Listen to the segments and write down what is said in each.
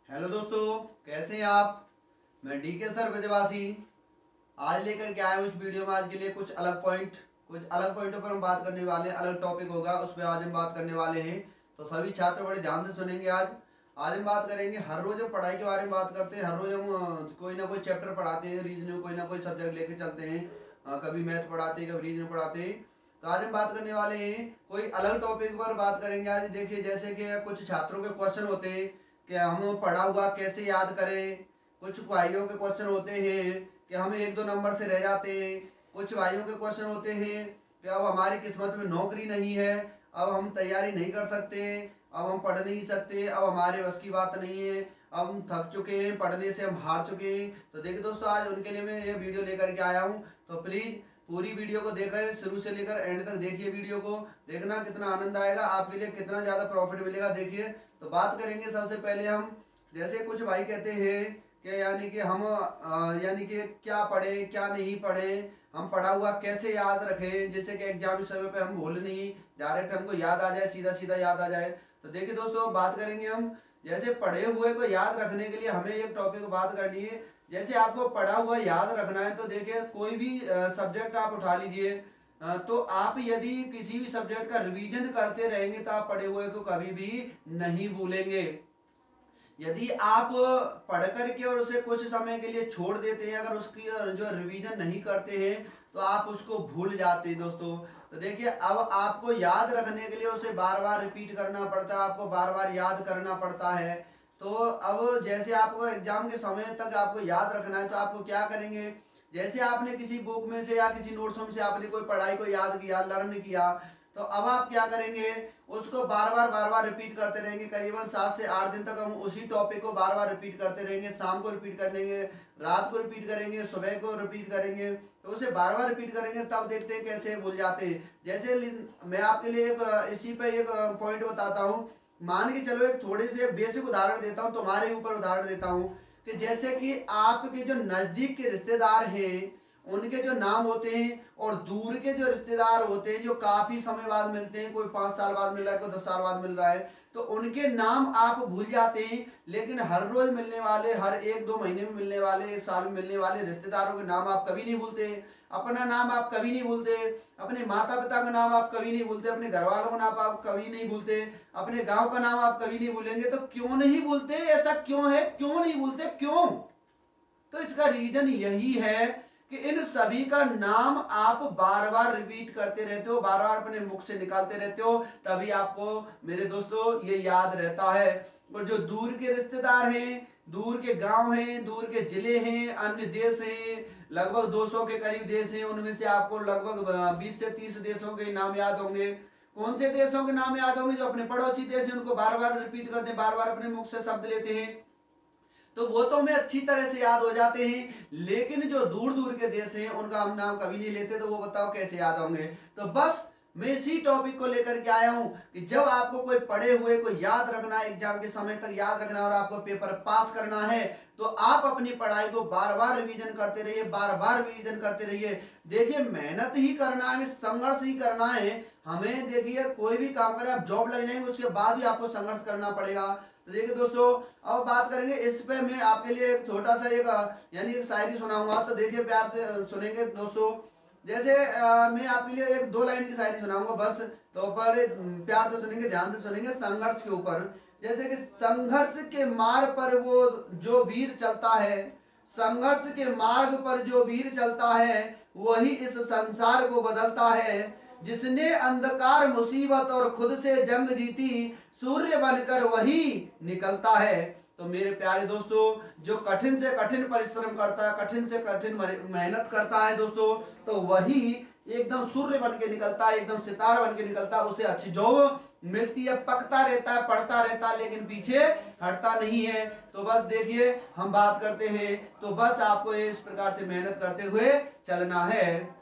Hello दोस्तों, कैसे हैं आप। मैं डीके सर ब्रजवासी आज लेकर के आया हूँ इस वीडियो में। आज के लिए कुछ अलग पॉइंटों पर हम बात करने वाले हैं। अलग टॉपिक होगा, उस पर आज हम बात करने वाले हैं। तो सभी छात्र बड़े ध्यान से सुनेंगे। आज हम बात करेंगे। हर रोज हम पढ़ाई के बारे में बात करते हैं। हर रोज हम कोई ना कोई चैप्टर पढ़ाते हैं, रीजनिंग कोई ना कोई सब्जेक्ट लेके चलते हैं। कभी मैथ पढ़ाते हैं, कभी रीजनिंग पढ़ाते हैं। तो आज हम बात करने वाले हैं, कोई अलग टॉपिक पर बात करेंगे। आज देखिए, जैसे कि कुछ छात्रों के क्वेश्चन होते हैं कि हम पढ़ा हुआ कैसे याद करें। कुछ भाइयों के क्वेश्चन होते हैं कि हम एक दो नंबर से रह जाते हैं। कुछ भाइयों के क्वेश्चन होते हैं कि अब हमारी किस्मत में नौकरी नहीं है, अब हम तैयारी नहीं कर सकते, अब हम पढ़ नहीं सकते, अब हमारे बस की बात नहीं है, अब हम थक चुके हैं, पढ़ने से हम हार चुके हैं। तो देखिए दोस्तों, आज उनके लिए मैं ये वीडियो लेकर के आया हूँ। तो प्लीज पूरी वीडियो को देखकर शुरू से लेकर एंड तक देखिए। वीडियो को देखना, कितना आनंद आएगा आपके लिए, कितना ज्यादा प्रॉफिट मिलेगा। देखिए, तो बात करेंगे सबसे पहले हम। जैसे कुछ भाई कहते हैं कि यानी कि हम यानी कि क्या पढ़ें क्या नहीं पढ़ें, हम पढ़ा हुआ कैसे याद रखें जिससे कि एग्जाम समय पे हम भूल नहीं, डायरेक्ट हमको याद आ जाए, सीधा सीधा याद आ जाए। तो देखिए दोस्तों, बात करेंगे हम। जैसे पढ़े हुए को याद रखने के लिए हमें एक टॉपिक बात करनी है। जैसे आपको पढ़ा हुआ याद रखना है, तो देखिए कोई भी सब्जेक्ट आप उठा लीजिए। तो आप यदि किसी भी सब्जेक्ट का रिवीजन करते रहेंगे तो आप पढ़े हुए को कभी भी नहीं भूलेंगे। यदि आप पढ़ करके और उसे कुछ समय के लिए छोड़ देते हैं, अगर उसकी जो रिवीजन नहीं करते हैं, तो आप उसको भूल जाते हैं दोस्तों। तो देखिए, अब आपको याद रखने के लिए उसे बार बार रिपीट करना पड़ता है, आपको बार बार याद करना पड़ता है। तो अब जैसे आपको एग्जाम के समय तक आपको याद रखना है, तो आपको क्या करेंगे। जैसे आपने किसी बुक में से या किसी नोट्स में से आपने कोई पढ़ाई को याद किया, लर्न किया, तो अब आप क्या करेंगे, उसको बार बार रिपीट करते रहेंगे। करीबन 7 से 8 दिन तक हम उसी टॉपिक को बार बार रिपीट करते रहेंगे। शाम को रिपीट कर लेंगे, रात को रिपीट करेंगे, सुबह को रिपीट करेंगे। तो उसे बार बार रिपीट करेंगे, तब देखते हैं कैसे भूल जाते हैं। जैसे मैं आपके लिए इसी पे एक पॉइंट बताता हूँ। मान के चलो, एक थोड़ी सी बेसिक उदाहरण देता हूँ, तुम्हारे ऊपर उदाहरण देता हूँ कि जैसे कि आपके जो नजदीक के रिश्तेदार हैं उनके जो नाम होते हैं, और दूर के जो रिश्तेदार होते हैं जो काफी समय बाद मिलते हैं, कोई 5 साल बाद मिल रहा है, कोई 10 साल बाद मिल रहा है, तो उनके नाम आप भूल जाते हैं। लेकिन हर रोज मिलने वाले, हर एक दो महीने में मिलने वाले, एक साल में मिलने वाले रिश्तेदारों के नाम आप कभी नहीं भूलते। अपना नाम आप कभी नहीं भूलते। अपने माता पिता का नाम आप कभी नहीं भूलते। अपने घर वालों का नाम आप कभी नहीं भूलते। अपने गांव का नाम आप कभी नहीं भूलेंगे। तो क्यों नहीं भूलते, ऐसा क्यों है, क्यों नहीं भूलते, क्यों। तो इसका रीजन यही है कि इन सभी का नाम आप बार बार रिपीट करते रहते हो, बार बार अपने मुख से निकालते रहते हो, तभी आपको मेरे दोस्तों ये याद रहता है। और जो दूर के रिश्तेदार हैं, दूर के गांव हैं, दूर के जिले हैं, अन्य देश हैं, लगभग 200 के करीब देश हैं, उनमें से आपको लगभग 20 से 30 देशों के नाम याद होंगे। कौन से देशों के नाम याद होंगे, जो अपने पड़ोसी देश हैं उनको बार बार रिपीट करते हैं, बार बार अपने मुख से शब्द लेते हैं, तो वो तो हमें अच्छी तरह से याद हो जाते हैं। लेकिन जो दूर दूर के देश हैं उनका हम नाम कभी नहीं लेते, तो वो बताओ कैसे याद होंगे। तो बस मैं इसी टॉपिक को लेकर के आया हूं कि जब आपको कोई पढ़े हुए को याद रखना है, एग्जाम के समय तक याद रखना है और आपको पेपर पास करना है, तो आप अपनी पढ़ाई को बार बार रिवीजन करते रहिए, बार बार रिवीजन करते रहिए। देखिए, मेहनत ही करना है, संघर्ष ही करना है हमें। देखिए, कोई भी काम करें, आप जॉब लग जाएंगे उसके बाद ही आपको संघर्ष करना पड़ेगा। तो देखिए दोस्तों, अब बात करेंगे इस पे। मैं आपके लिए एक छोटा सा एक यानी एक शायरी सुनाऊंगा, तो देखिए प्यार से सुनेंगे दोस्तों। जैसे मैं आपके लिए एक 2 लाइन की शायरी सुनाऊंगा बस। तो बड़े प्यार से सुनेंगे, ध्यान से सुनेंगे, संघर्ष के ऊपर। जैसे कि संघर्ष के मार्ग पर वो जो वीर चलता है, संघर्ष के मार्ग पर जो वीर चलता है, वही इस संसार को बदलता है। जिसने अंधकार मुसीबत और खुद से जंग जीती, सूर्य बनकर वही निकलता है। तो मेरे प्यारे दोस्तों, जो कठिन से कठिन परिश्रम करता है, कठिन से कठिन मेहनत करता है दोस्तों, तो वही एकदम सूर्य बन के निकलता है, एकदम सितारा बन के निकलता है। उसे अच्छी जॉब मिलती है, पकता रहता है, पढ़ता रहता है, लेकिन पीछे हटता नहीं है। तो बस देखिए, हम बात करते हैं, तो बस आपको इस प्रकार से मेहनत करते हुए चलना है।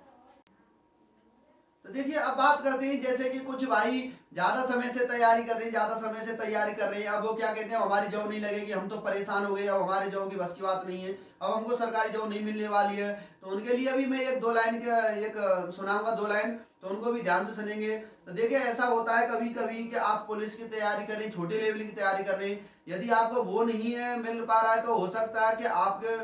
तो देखिए, अब बात करते हैं। जैसे कि कुछ भाई ज्यादा समय से तैयारी कर रहे हैं, ज्यादा समय से तैयारी कर रहे हैं, अब वो क्या कहते हैं, हमारी जॉब नहीं लगेगी, हम तो परेशान हो गए, अब हमारे जॉब की बस की बात नहीं है, अब हमको सरकारी जॉब नहीं मिलने वाली है। तो उनके लिए भी मैं एक 2 लाइन का एक सुनाऊंगा, 2 लाइन। तो उनको भी ध्यान से सुनेंगे। तो देखिए ऐसा होता है कभी कभी कि आप पुलिस की तैयारी कर रहे हैं, छोटे लेवल की तैयारी कर रहे हैं, यदि आपको वो नहीं है मिल पा रहा है तो हो सकता है कि आपके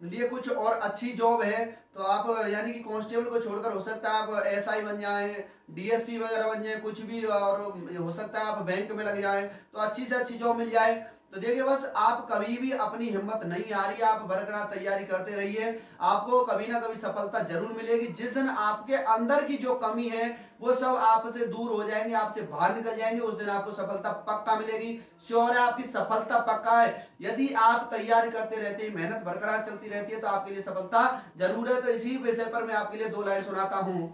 लिए कुछ और अच्छी जॉब है, तो आप यानी कि कांस्टेबल को छोड़कर हो सकता है आप एसआई बन जाएं, डीएसपी वगैरह बन जाए, कुछ भी, और हो सकता है आप बैंक में लग जाएं, तो अच्छी से अच्छी जॉब मिल जाए। तो देखिए बस आप कभी भी अपनी हिम्मत नहीं आ रही है, आप बरकरार तैयारी करते रहिए, आपको कभी ना कभी सफलता जरूर मिलेगी। जिस दिन आपके अंदर की जो कमी है वो सब आपसे दूर हो जाएंगे, आपसे बाहर निकल जाएंगे, उस दिन आपको सफलता पक्का मिलेगी। श्योर है आपकी सफलता पक्का है। यदि आप तैयारी करते रहते हैं, मेहनत बरकरार चलती रहती है, तो आपके लिए सफलता जरूर है। तो इसी विषय पर मैं आपके लिए 2 लाइन सुनाता हूं।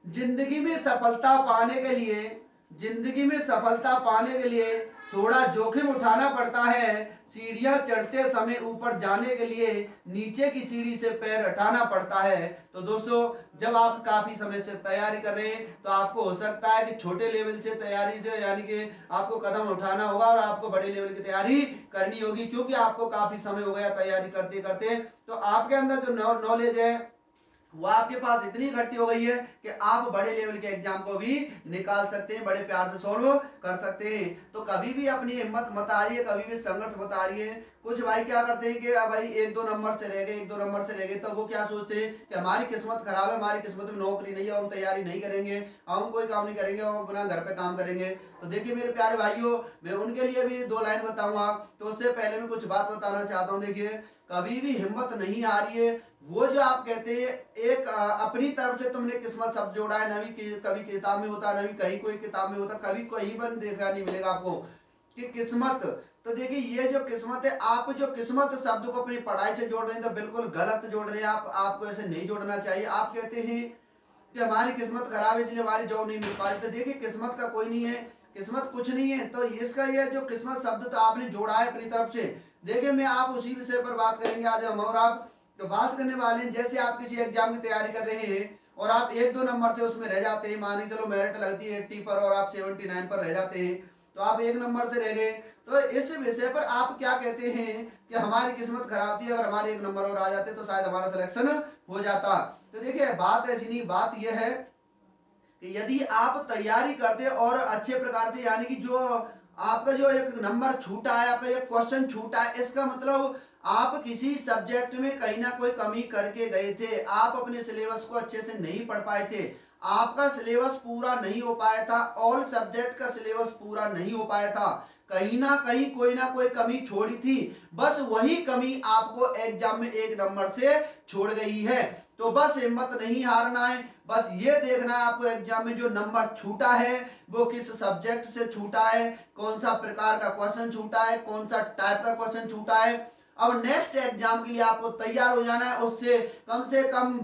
जिंदगी में सफलता पाने के लिए जिंदगी में सफलता पाने के लिए थोड़ा जोखिम उठाना पड़ता है। सीढ़ियां चढ़ते समय ऊपर जाने के लिए नीचे की सीढ़ी से पैर हटाना पड़ता है। तो दोस्तों, जब आप काफी समय से तैयारी कर रहे हैं तो आपको हो सकता है कि छोटे लेवल से तैयारी से यानी कि आपको कदम उठाना होगा और आपको बड़े लेवल की तैयारी करनी होगी, क्योंकि आपको काफी समय हो गया तैयारी करते करते। तो आपके अंदर जो नॉलेज है वो आपके पास इतनी इकट्ठी हो गई है कि आप बड़े लेवल के एग्जाम को भी निकाल सकते हैं, बड़े प्यार से सॉल्व कर सकते हैं। तो कभी भी अपनी हिम्मत मत आ रही है, कभी भी संघर्ष मत आ रही है। कुछ भाई क्या करते हैं कि भाई 1-2 नंबर से रह गए, 1-2 नंबर से रह गए, तो वो क्या सोचते हैं कि हमारी किस्मत खराब है, हमारी किस्मत में नौकरी नहीं है, हम तैयारी नहीं करेंगे, हम कोई काम नहीं करेंगे, हम अपना घर पे काम करेंगे। तो देखिए मेरे प्यारे भाइयों, मैं उनके लिए भी 2 लाइन बताऊंगा। तो उससे पहले मैं कुछ बात बताना चाहता हूँ। देखिए कभी भी हिम्मत नहीं आ रही है, वो जो आप कहते हैं एक अपनी तरफ से तुमने किस्मत शब्द जोड़ा है, कभी किताब में होता, नवी कहीं कोई किताब में होता, कभी कहीं पर देखा नहीं मिलेगा आपको कि किस्मत। तो देखिए ये जो किस्मत है, आप जो किस्मत शब्द को अपनी पढ़ाई से जोड़ रहे हैं तो बिल्कुल गलत जोड़ रहे हैं। आपको ऐसे नहीं जोड़ना चाहिए। आप कहते हैं कि हमारी किस्मत खराब है इसलिए हमारी जॉब नहीं मिल पा रही, तो देखिए किस्मत का कोई नहीं है, किस्मत कुछ नहीं है। तो इसका ये जो किस्मत शब्द तो आपने जोड़ा है अपनी तरफ से। देखिए मैं आप उसी विषय पर बात करेंगे आज हम और आप। तो बात करने वाले हैं, जैसे आप किसी एग्जाम की तैयारी कर रहे हैं और आप 1-2 नंबर से उसमें रह जाते हैं, मान के चलो मेरिट लगती है 80 पर और आप 79 पर रह जाते हैं, तो आप 1 नंबर से रह गए। तो इस विषय पर आप क्या कहते हैं कि हमारी किस्मत खराब थी, अगर हमारे 1 नंबर और आ जाते तो शायद हमारा सिलेक्शन हो जाता। तो देखिए बात ऐसी नहीं, बात यह है कि यदि आप तैयारी करते और अच्छे प्रकार से, यानी कि जो आपका जो एक नंबर छूटा है, आपका एक क्वेश्चन छूटा है, इसका मतलब आप किसी सब्जेक्ट में कहीं ना कोई कमी करके गए थे, आप अपने सिलेबस को अच्छे से नहीं पढ़ पाए थे, आपका सिलेबस पूरा नहीं हो पाया था, ऑल सब्जेक्ट का सिलेबस पूरा नहीं हो पाया था, कहीं ना कोई कमी छोड़ी थी, बस वही कमी आपको एग्जाम में 1 नंबर से छोड़ गई है। तो बस हिम्मत नहीं हारना है, बस ये देखना है आपको एग्जाम में जो नंबर छूटा है वो किस सब्जेक्ट से छूटा है, कौन सा प्रकार का क्वेश्चन छूटा है, कौन सा टाइप का क्वेश्चन छूटा है। अब नेक्स्ट एग्जाम के लिए आपको तैयार हो जाना है, उससे कम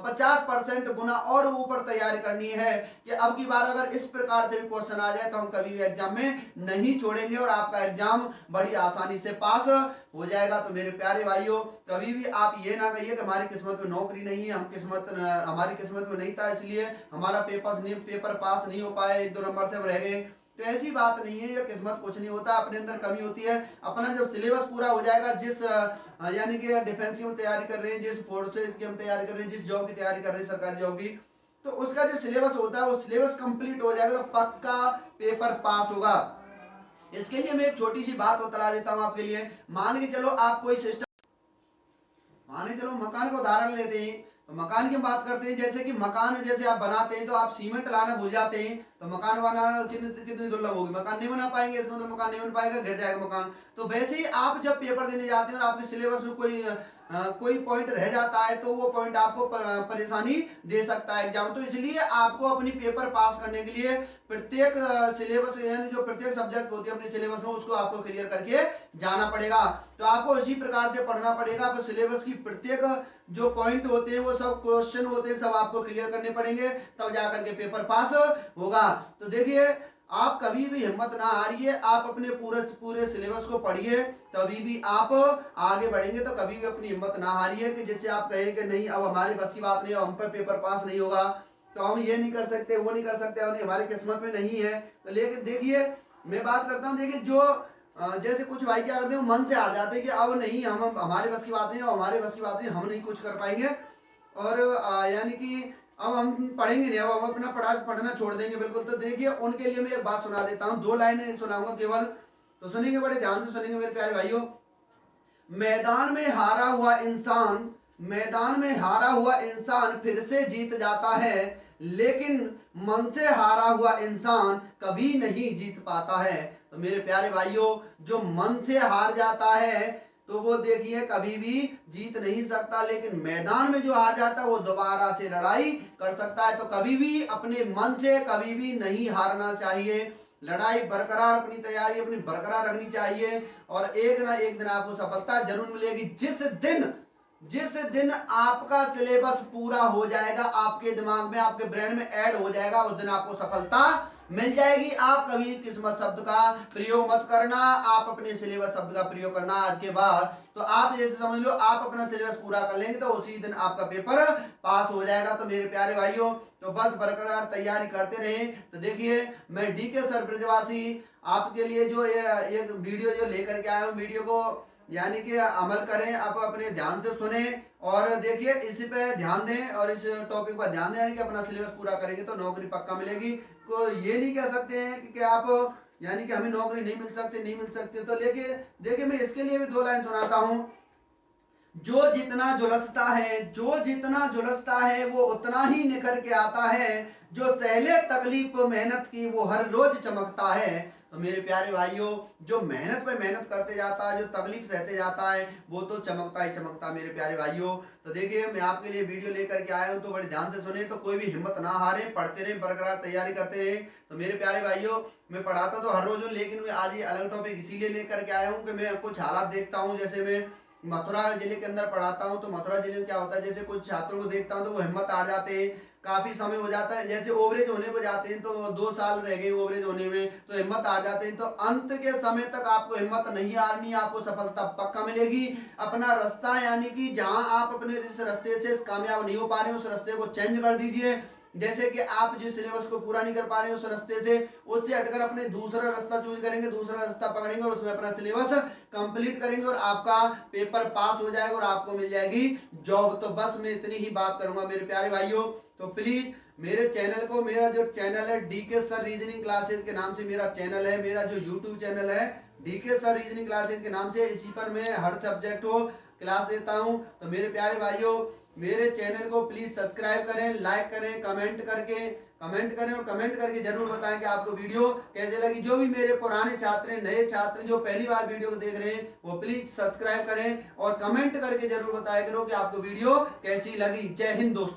50% गुना और ऊपर तैयारी करनी है कि अब की बार अगर इस प्रकार से भी क्वेश्चन आ जाए तो हम कभी भी एग्जाम में नहीं छोड़ेंगे और आपका एग्जाम बड़ी आसानी से पास हो जाएगा। तो मेरे प्यारे भाइयों, कभी भी आप ये ना कहिए कि हमारी किस्मत में नौकरी नहीं है, हमारी किस्मत में नहीं था इसलिए हमारा पेपर पास नहीं हो पाया, 1-2 नंबर से हम रह गए। तो ऐसी बात नहीं है, ये किस्मत कुछ नहीं होता, अपने अंदर कमी होती है। अपना जब सिलेबस पूरा हो जाएगा, जिस यानी कि डिफेंस की हम तैयारी कर रहे हैं, जिस फोर्सेज की हम तैयारी कर रहे हैं, जिस जॉब की तैयारी कर रहे हैं सरकारी जॉब की, तो उसका जो सिलेबस होता है वो सिलेबस कंप्लीट हो जाएगा तो पक्का पेपर पास होगा। इसके लिए मैं एक छोटी सी बात बता देता हूं आपके लिए। मान के चलो आप कोई सिस्टम, माने चलो मकान का उदाहरण लेते हैं, तो मकान की बात करते हैं, जैसे कि मकान जैसे आप बनाते हैं तो आप सीमेंट लाना भूल जाते हैं, तो मकान बनाना कितनी दुर्लभ होगी, मकान नहीं बना पाएंगे, इसका मतलब मकान नहीं बन पाएगा, गिर जाएगा मकान। तो वैसे ही आप जब पेपर देने जाते हैं और आपके सिलेबस में कोई पॉइंट रह जाता है तो वो पॉइंट आपको परेशानी दे सकता है एग्जाम। तो इसलिए आपको अपनी पेपर पास करने के लिए प्रत्येक सिलेबस यानी जो प्रत्येक सब्जेक्ट होती है अपने सिलेबस में उसको आपको क्लियर करके जाना पड़ेगा। तो आपको इसी प्रकार से पढ़ना पड़ेगा। आपको सिलेबस की प्रत्येक जो पॉइंट होते हैं वो सब क्वेश्चन होते हैं सब आपको क्लियर करने पड़ेंगे, तब जाकर के पेपर पास होगा। तो देखिए आप कभी भी हिम्मत ना हारिए, आप अपने पूरे सिलेबस को पढ़िए, तभी भी आप आगे बढ़ेंगे। तो कभी भी अपनी हिम्मत ना हारिए कि जैसे आप कहें कि नहीं अब हमारे बस की बात नहीं, हम पर पेपर पास नहीं होगा, तो हम ये नहीं कर सकते वो नहीं कर सकते और हमारी किस्मत में नहीं है। तो लेकिन देखिए मैं बात करता हूँ, देखिए जो जैसे कुछ भाई क्या करते हैं मन से हार जाते हैं कि अब नहीं, हम हमारे बस की बात नहीं, हमारे बस की बात नहीं, हम नहीं कुछ कर पाएंगे। और यानी कि अब हम पढ़ेंगे नहीं, अब हम अपना पढ़ना छोड़ देंगे बिल्कुल। तो देखिए उनके लिए मैं एक बात सुना देता हूँ, 2 लाइनें सुनाऊंगा केवल, तो सुनेंगे, बड़े ध्यान से सुनेंगे मेरे प्यारे भाइयों। मैदान में हारा हुआ इंसान, मैदान में हारा हुआ इंसान फिर से जीत जाता है, लेकिन मन से हारा हुआ इंसान कभी नहीं जीत पाता है। तो मेरे प्यारे भाइयों, जो मन से हार जाता है तो वो देखिए कभी भी जीत नहीं सकता, लेकिन मैदान में जो हार जाता है वो दोबारा से लड़ाई कर सकता है। तो कभी भी अपने मन से कभी भी नहीं हारना चाहिए, लड़ाई बरकरार, अपनी तैयारी अपनी बरकरार रखनी चाहिए, और एक ना एक दिन आपको सफलता जरूर मिलेगी। जिस दिन आपका सिलेबस पूरा हो जाएगा, आपके दिमाग में आपके ब्रेन में ऐड हो जाएगा, उस दिन आपको सफलता मिल जाएगी। आप कभी किस्मत शब्द का प्रयोग मत करना, आप अपने सिलेबस शब्द का प्रयोग करना आज के बाद। तो आप जैसे समझ लो आप अपना सिलेबस पूरा कर लेंगे तो उसी दिन आपका पेपर पास हो जाएगा। तो मेरे प्यारे भाइयों, तो बस बरकरार तैयारी करते रहें। तो देखिए मैं डीके सर ब्रजवासी आपके लिए जो एक वीडियो जो लेकर के आया हूँ, वीडियो को यानी कि अमल करें, आप अपने ध्यान से सुने और देखिए इसी पे ध्यान दें और इस टॉपिक पर ध्यान दें, यानी कि अपना सिलेबस पूरा करेंगे तो नौकरी पक्का मिलेगी। को ये नहीं कह सकते हैं कि आप यानी कि हमें नौकरी नहीं मिल सकती। तो लेके देखिए मैं इसके लिए भी 2 लाइन सुनाता हूँ। जो जितना झुलसता है वो उतना ही निखर के आता है, जो सहले तकलीफ को मेहनत की वो हर रोज चमकता है। तो मेरे प्यारे भाइयों, जो मेहनत पे मेहनत करते जाता है, जो तकलीफ सहते जाता है, वो तो चमकता ही चमकता मेरे प्यारे भाइयों। तो देखिए मैं आपके लिए वीडियो लेकर के आया हूँ, तो बड़े ध्यान से सुने, तो कोई भी हिम्मत ना हारे, पढ़ते रहे, बरकरार तैयारी करते रहे। तो मेरे प्यारे भाइयों, मैं पढ़ाता तो हर रोज हूँ, लेकिन मैं आज ये अलग टॉपिक इसीलिए लेकर के आया हूँ कि मैं कुछ हालात देखता हूँ। जैसे मैं मथुरा जिले के अंदर पढ़ाता हूँ, तो मथुरा जिले में क्या होता है, जैसे कुछ छात्रों को देखता हूँ तो वो हिम्मत हार जाते हैं, काफी समय हो जाता है, जैसे ओवरेज होने को जाते हैं तो 2 साल रह गए ओवरेज होने में, तो हिम्मत हार जाते हैं। तो अंत के समय तक आपको हिम्मत नहीं हारनी, आपको सफलता पक्का मिलेगी। अपना रास्ता यानी कि जहां आप अपने इस रास्ते से कामयाब नहीं हो पा रहे, उस रास्ते को चेंज कर दीजिए। जैसे कि आप जिस सिलेबस को पूरा नहीं कर पा रहे उस रास्ते से, उससे हटकर अपने दूसरा रास्ता चूज करेंगे, दूसरा रास्ता पकड़ेंगे और उसमें अपना सिलेबस कंप्लीट करेंगे और आपका पेपर पास हो जाएगा और आपको मिल जाएगी जॉब। तो बस मैं इतनी ही बात करूंगा मेरे प्यारे भाइयों। तो प्लीज मेरे चैनल को, मेरा जो चैनल है डीके सर रीजनिंग क्लासेस के नाम से मेरा चैनल है, मेरा जो यूट्यूब चैनल है डीके सर रीजनिंग क्लासेस के नाम से, इसी पर मैं हर सब्जेक्ट को क्लास देता हूं। तो मेरे प्यारे भाइयों, मेरे चैनल को प्लीज सब्सक्राइब करें, लाइक करें, कमेंट करें और कमेंट करके जरूर बताएं कि आपको वीडियो कैसे लगी। जो भी मेरे पुराने छात्र हैं, नए छात्र जो पहली बार वीडियो को देख रहे हैं, वो प्लीज सब्सक्राइब करें और कमेंट करके जरूर बताया करो कि आपको वीडियो कैसी लगी। जय हिंद दोस्तों।